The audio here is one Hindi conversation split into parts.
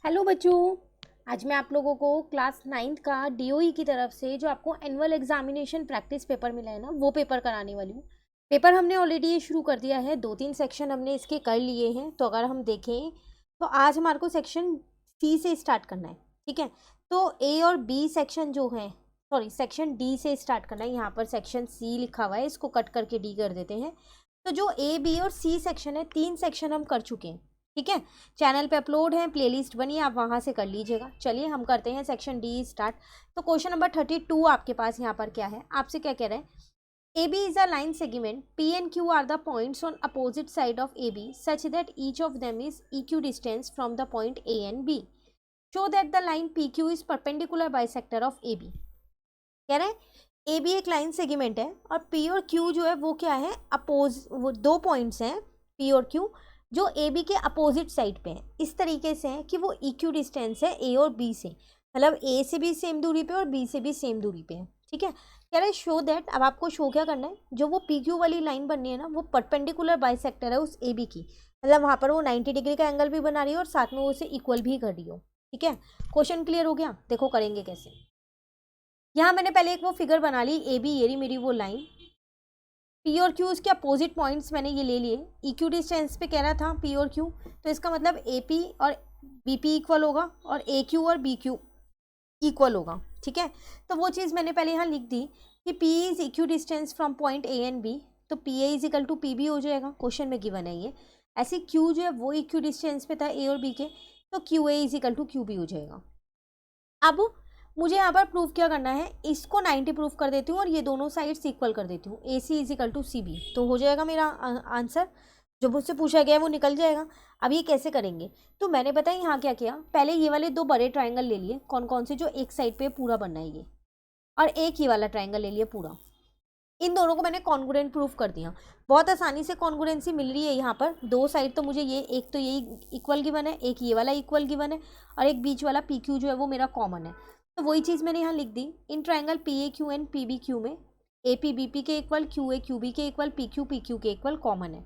हेलो बच्चों। आज मैं आप लोगों को क्लास 9th का डीओई की तरफ से जो आपको एनुअल एग्जामिनेशन प्रैक्टिस पेपर मिला है ना, वो पेपर कराने वाली हूँ। पेपर हमने ऑलरेडी ये शुरू कर दिया है, 2-3 सेक्शन हमने इसके कर लिए हैं। तो अगर हम देखें तो आज हमारे को सेक्शन सी से स्टार्ट करना है, ठीक है। तो ए और बी सेक्शन जो है, सॉरी सेक्शन डी से स्टार्ट करना है। यहाँ पर सेक्शन सी लिखा हुआ है, इसको कट करके डी कर देते हैं। तो जो ए बी और सी सेक्शन है, 3 सेक्शन हम कर चुके हैं, ठीक है। चैनल पे अपलोड है, प्लेलिस्ट बनी है, आप वहाँ से कर लीजिएगा। चलिए हम करते हैं सेक्शन डी स्टार्ट। तो क्वेश्चन नंबर 32 आपके पास यहाँ पर क्या है, आपसे क्या कह रहे हैं। A B is a line segment, P and Q are the points on opposite side of A B such that each of them is equidistant from the point A and B. Show that the line P Q is perpendicular bisector of A B. कह रहे हैं ए बी एक लाइन सेगमेंट है और पी और क्यू जो है वो क्या है, अपोज, वो दो पॉइंट्स हैं पी और क्यू जो ए बी के अपोजिट साइड पे हैं। इस तरीके से है कि वो इक्यू डिस्टेंस है ए और बी से, मतलब ए से भी सेम दूरी पे और बी से भी सेम दूरी पे है, ठीक है। कह रहे शो दैट, अब आपको शो क्या करना है, जो वो पी क्यू वाली लाइन बननी है ना, वो परपेंडिकुलर बाइसेक्टर है उस ए बी की, मतलब वहाँ पर वो 90 डिग्री का एंगल भी बना रही है और साथ में वो उसे इक्वल भी कर रही हो, ठीक है। क्वेश्चन क्लियर हो गया। देखो करेंगे कैसे। यहाँ मैंने पहले एक वो फिगर बना ली, ए बी ये रही मेरी वो लाइन, पी और क्यू इसके अपोजिट पॉइंट्स मैंने ये ले लिए। इक्यू डिस्टेंस पे कह रहा था पी और क्यू, तो इसका मतलब ए पी और बी पी इक्वल होगा और ए क्यू और बी क्यू इक्वल होगा, ठीक है। तो वो चीज़ मैंने पहले यहाँ लिख दी कि P is equidistant from point A and B, तो P A is equal to P B हो जाएगा, क्वेश्चन में गिवन है ये। ऐसे क्यू जो है वो इक्यू डिस्टेंस पे था ए और बी के, तो Q A is equal to Q B हो जाएगा। अब मुझे यहाँ पर प्रूफ क्या करना है, इसको 90 प्रूफ कर देती हूँ और ये दोनों साइड्स इक्वल कर देती हूँ, A C is equal to C B, तो हो जाएगा मेरा आंसर। जो मुझसे पूछा गया है वो निकल जाएगा। अब ये कैसे करेंगे, तो मैंने पता है यहाँ क्या किया, पहले ये वाले दो बड़े ट्राइंगल ले लिए, कौन कौन से, जो एक साइड पे पूरा बनना है ये, और एक ही वाला ट्राइंगल ले लिया पूरा। इन दोनों को मैंने कॉन्ग्रुएंट प्रूफ कर दिया। बहुत आसानी से कॉन्ग्रुएंसी मिल रही है यहाँ पर, दो साइड तो मुझे ये, एक तो यही इक्वल गिवन है, एक ये वाला इक्वल गिवन है, और एक बीच वाला पी क्यू जो है वो मेरा कॉमन है। तो वही चीज़ मैंने यहाँ लिख दी, in triangle P A Q and P B Q में ए पी बी पी के equal, Q A Q B के इक्वल, पी क्यू के इक्वल कॉमन है,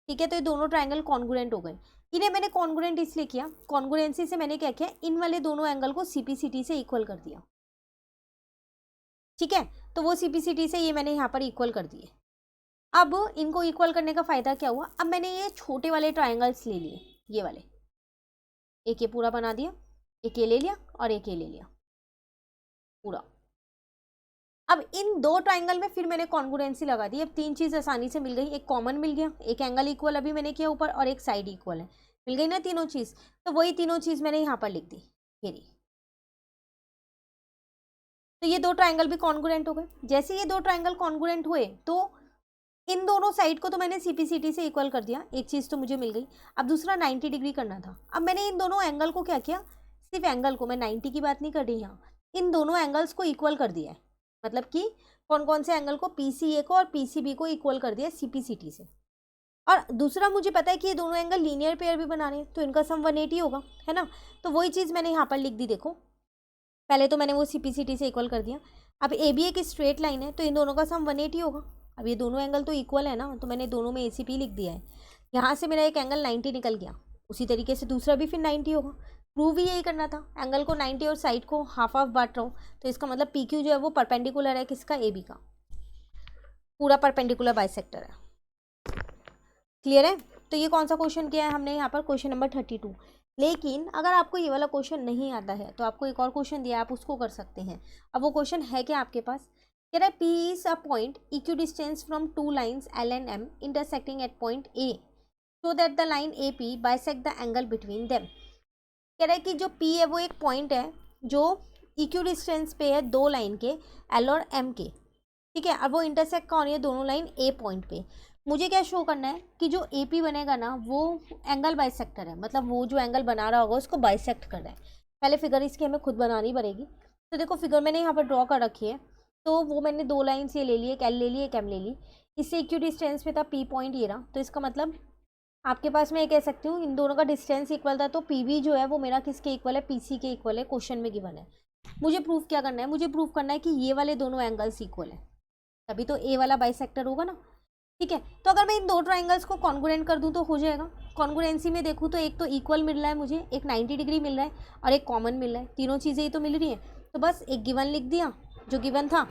ठीक है। तो ये दोनों ट्राइंगल कॉन्ग्रुएंट हो गए। इन्हें मैंने कॉन्ग्रुएंट इसलिए किया, कॉन्ग्रुएंसी से मैंने क्या किया, इन वाले दोनों एंगल को सीपीसीटी से इक्वल कर दिया, ठीक है। तो वो सीपीसीटी से ये मैंने यहाँ पर इक्वल कर दिए। अब इनको इक्वल करने का फ़ायदा क्या हुआ, अब मैंने ये छोटे वाले ट्राइंगल्स ले लिए, ये वाले, एक ये पूरा बना दिया, एक ये ले लिया और एक ये ले लिया पूरा। अब इन दो ट्राइंगल में फिर मैंने कॉन्ग्रुएंसी लगा दी। अब तीन चीज़ आसानी से मिल गई, एक कॉमन मिल गया, एक एंगल इक्वल अभी मैंने किया ऊपर, और एक साइड इक्वल है, मिल गई ना तीनों चीज़। तो वही तीनों चीज़ मैंने यहाँ पर लिख दी, ये रही। तो ये दो ट्राइंगल भी कॉन्ग्रुएंट हो गए। जैसे ये दो ट्राइंगल कॉन्ग्रुएंट हुए तो इन दोनों साइड को तो मैंने सीपीसीटी से इक्वल कर दिया, एक चीज़ तो मुझे मिल गई। अब दूसरा 90 डिग्री करना था। अब मैंने इन दोनों एंगल को क्या किया, सिर्फ एंगल को, मैं 90 की बात नहीं कर रही यहाँ, इन दोनों एंगल्स को इक्वल कर दिया है। मतलब कि कौन कौन से एंगल को, पीसीए को और पीसीबी को इक्वल कर दिया सीपीसीटी से। और दूसरा मुझे पता है कि ये दोनों एंगल लीनियर पेयर भी बना रहे हैं, तो इनका सम 180 होगा, है ना। तो वही चीज़ मैंने यहाँ पर लिख दी। देखो पहले तो मैंने वो सीपीसीटी से इक्वल कर दिया। अब ए बी एक स्ट्रेट लाइन है, तो इन दोनों का सम 180 होगा। अब ये दोनों एंगल तो इक्वल है ना, तो मैंने दोनों में एसीपी लिख दिया है। यहाँ से मेरा एक एंगल 90 निकल गया, उसी तरीके से दूसरा भी फिर 90 होगा। प्रूव ही यही करना था, एंगल को 90 और साइड को हाफ हाफ बांट रहा हूँ, तो इसका मतलब पी क्यू जो है वो परपेंडिकुलर है किसका, ए बी का, पूरा परपेंडिकुलर बाइसेक्टर है। क्लियर है। तो ये कौन सा क्वेश्चन किया है हमने यहाँ पर, क्वेश्चन नंबर 32। लेकिन अगर आपको ये वाला क्वेश्चन नहीं आता है तो आपको एक और क्वेश्चन दिया है, आप उसको कर सकते हैं। अब वो क्वेश्चन है क्या आपके पास, कह रहा है P is a point equidistant from two lines L and M intersecting at point A, so that the line A P bisect the angle between them. कह रहा है कि जो पी है वो एक पॉइंट है जो इक्यू डिस्टेंस पे है दो लाइन के, एल और एम के, ठीक है। अब वो इंटरसेक्ट कहाँ हो रही है, दोनों लाइन ए पॉइंट पे। मुझे क्या शो करना है कि जो ए पी बनेगा ना वो एंगल बाइसेक्टर है, मतलब वो जो एंगल बना रहा होगा उसको बाइसेक्ट कर रहा है। पहले फिगर इसकी हमें खुद बनानी पड़ेगी। तो देखो फिगर मैंने यहाँ पर ड्रॉ कर रखी है, तो वो मैंने दो लाइन से ले ली, एक एल ले ली एक एम ले ली। इससे इक्यू डिस्टेंस पे था पी पॉइंट ये रहा, तो इसका मतलब आपके पास मैं ये कह सकती हूँ इन दोनों का डिस्टेंस इक्वल था, तो पी वी जो है वो मेरा किसके इक्वल है, पी सी के इक्वल है, क्वेश्चन में गिवन है। मुझे प्रूफ क्या करना है, मुझे प्रूफ करना है कि ये वाले दोनों एंगल्स इक्वल है, तभी तो ए वाला बाइसेक्टर होगा ना। ठीक है। तो अगर मैं इन दो ट्राइंगल्स को कॉन्ग्रुएंट कर दूं तो हो जाएगा। कॉन्ग्रुएंसी में देखूं तो एक तो इक्वल मिल रहा है मुझे, एक 90 डिग्री मिल रहा है और एक कॉमन मिल रहा है, तीनों चीज़ें ही तो मिल रही हैं। तो बस एक गिवन लिख दिया जो गिवन था,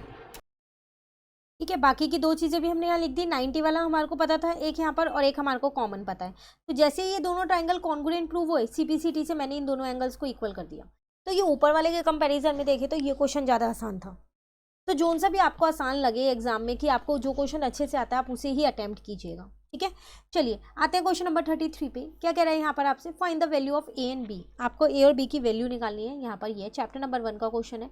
ठीक है। बाकी की दो चीज़ें भी हमने यहाँ लिख दी, 90 वाला हमारे को पता था एक यहाँ पर और एक हमारे को कॉमन पता है। तो जैसे ही ये दोनों ट्राइंगल कॉन्ग्रुएंट प्रूव हुए CPCT से मैंने इन दोनों एंगल्स को इक्वल कर दिया। तो ये ऊपर वाले के कंपैरिजन में देखें तो ये क्वेश्चन ज़्यादा आसान था। तो जोन सा भी आपको आसान लगे एग्जाम में कि आपको जो क्वेश्चन अच्छे से आता है आप उसे ही अटेम्प्ट कीजिएगा, ठीक है। चलिए आते हैं क्वेश्चन नंबर 33 पे। क्या कह रहा है यहाँ पर आपसे, find the value of A and B। आपको A और B की वैल्यू निकालनी है। यहाँ पर ये चैप्टर नंबर 1 का क्वेश्चन है,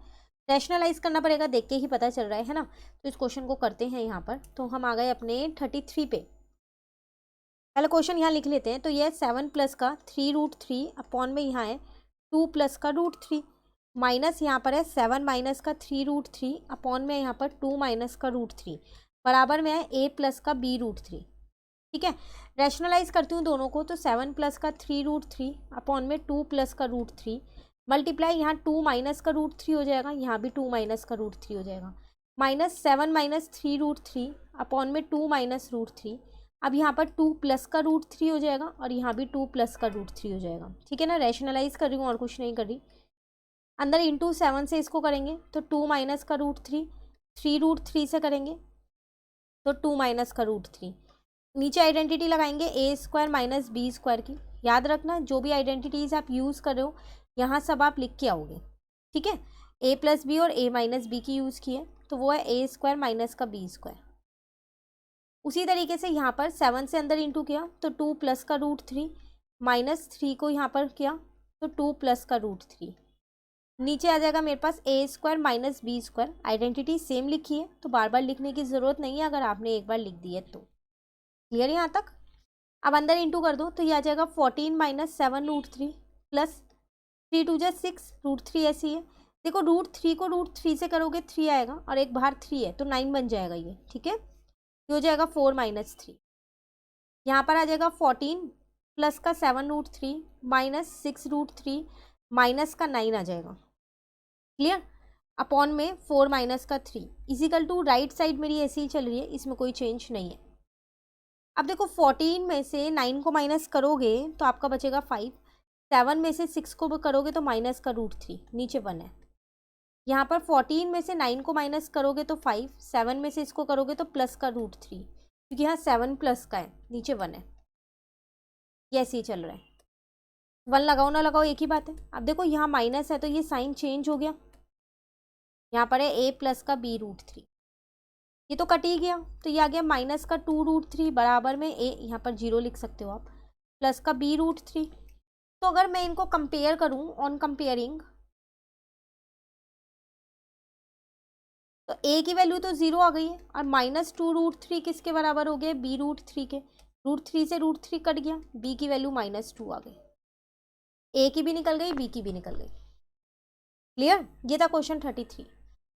रैशनलाइज करना पड़ेगा, देख के ही पता चल रहा है ना। तो इस क्वेश्चन को करते हैं यहाँ पर। तो हम आ गए अपने 33 पे। पहले क्वेश्चन यहाँ लिख लेते हैं। तो ये 7 प्लस का 3√3 अपॉन में यहाँ है 2 प्लस का √3 माइनस यहाँ पर है 7 माइनस का 3√3 अपॉन में यहाँ पर 2 माइनस का √3 बराबर में है A प्लस का B√3, ठीक है। रैशनलाइज करती हूँ दोनों को। तो 7 प्लस का 3√3 अपॉन में 2 प्लस का √3 मल्टीप्लाई यहाँ 2 माइनस का √3 हो जाएगा, यहाँ भी 2 माइनस का √3 हो जाएगा, माइनस 7 माइनस 3√3 अपॉन में 2 माइनस √3। अब यहाँ पर 2 प्लस का √3 हो जाएगा और यहाँ भी 2 प्लस का √3 हो जाएगा, ठीक है ना। रैशनलाइज कर रही हूँ और कुछ नहीं कर रही। अंदर इंटू 7 से इसको करेंगे तो 2 माइनस का √3, 3√3 से करेंगे तो 2 माइनस का √3। नीचे आइडेंटिटी लगाएंगे A² माइनस B² की। याद रखना जो भी आइडेंटिटीज आप यूज़ कर रहे हो यहाँ सब आप लिख के आओगे, ठीक है। A प्लस बी और A माइनस बी की यूज़ की है तो वो है A² माइनस का B²। उसी तरीके से यहाँ पर 7 से अंदर इंटू किया तो 2 प्लस का √3 माइनस 3 को यहाँ पर किया तो 2 प्लस का √3। नीचे आ जाएगा मेरे पास A² minus B²। Identity same लिखी है तो बार बार लिखने की ज़रूरत नहीं है अगर आपने एक बार लिख दी है तो। क्लियर यहाँ तक। अब अंदर इंटू कर दो तो ये आ जाएगा 14 माइनस 7√3 प्लस 3 2 जा 6 √3 ऐसी है। देखो √3 को √3 से करोगे 3 आएगा और एक बाहर 3 है तो 9 बन जाएगा ये, ठीक है। ये हो जाएगा 4 माइनस 3। यहाँ पर आ जाएगा 14 प्लस का 7√3 माइनस 6√3 माइनस का 9 आ जाएगा, क्लियर। अपॉन में 4 माइनस का 3 इजिकल टू राइट साइड मेरी ऐसी ही चल रही है, इसमें कोई चेंज नहीं है। अब देखो 14 में से 9 को माइनस करोगे तो आपका बचेगा 5, 7 में से 6 को करोगे तो माइनस का √3, नीचे 1 है। यहाँ पर 14 में से 9 को माइनस करोगे तो 5, 7 में से इसको करोगे तो प्लस का √3, क्योंकि यहाँ 7 प्लस का है, नीचे 1 है। ये ऐसे ही चल रहा है। 1 लगाओ ना लगाओ एक ही बात है। अब देखो यहाँ माइनस है तो ये साइन चेंज हो गया, यहाँ पर है A प्लस का B√3, ये तो कट ही गया तो ये आ गया माइनस का 2√3 बराबर में A, यहाँ पर 0 लिख सकते हो आप, प्लस का B√3। तो अगर मैं इनको कंपेयर करूँ ऑन कंपेयरिंग तो A की वैल्यू तो 0 आ गई है और माइनस 2√3 किसके बराबर हो गए, B√3 के। √3 से √3 कट गया, B की वैल्यू -2 आ गई। A की भी निकल गई, B की भी निकल गई। क्लियर। ये था क्वेश्चन 33।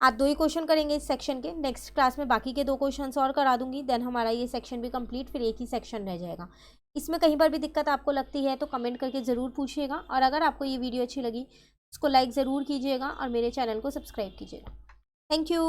आज 2 ही क्वेश्चन करेंगे इस सेक्शन के। नेक्स्ट क्लास में बाकी के 2 क्वेश्चंस और करा दूंगी, देन हमारा ये सेक्शन भी कंप्लीट, फिर एक ही सेक्शन रह जाएगा। इसमें कहीं पर भी दिक्कत आपको लगती है तो कमेंट करके ज़रूर पूछिएगा और अगर आपको ये वीडियो अच्छी लगी उसको लाइक ज़रूर कीजिएगा और मेरे चैनल को सब्सक्राइब कीजिएगा। Thank you.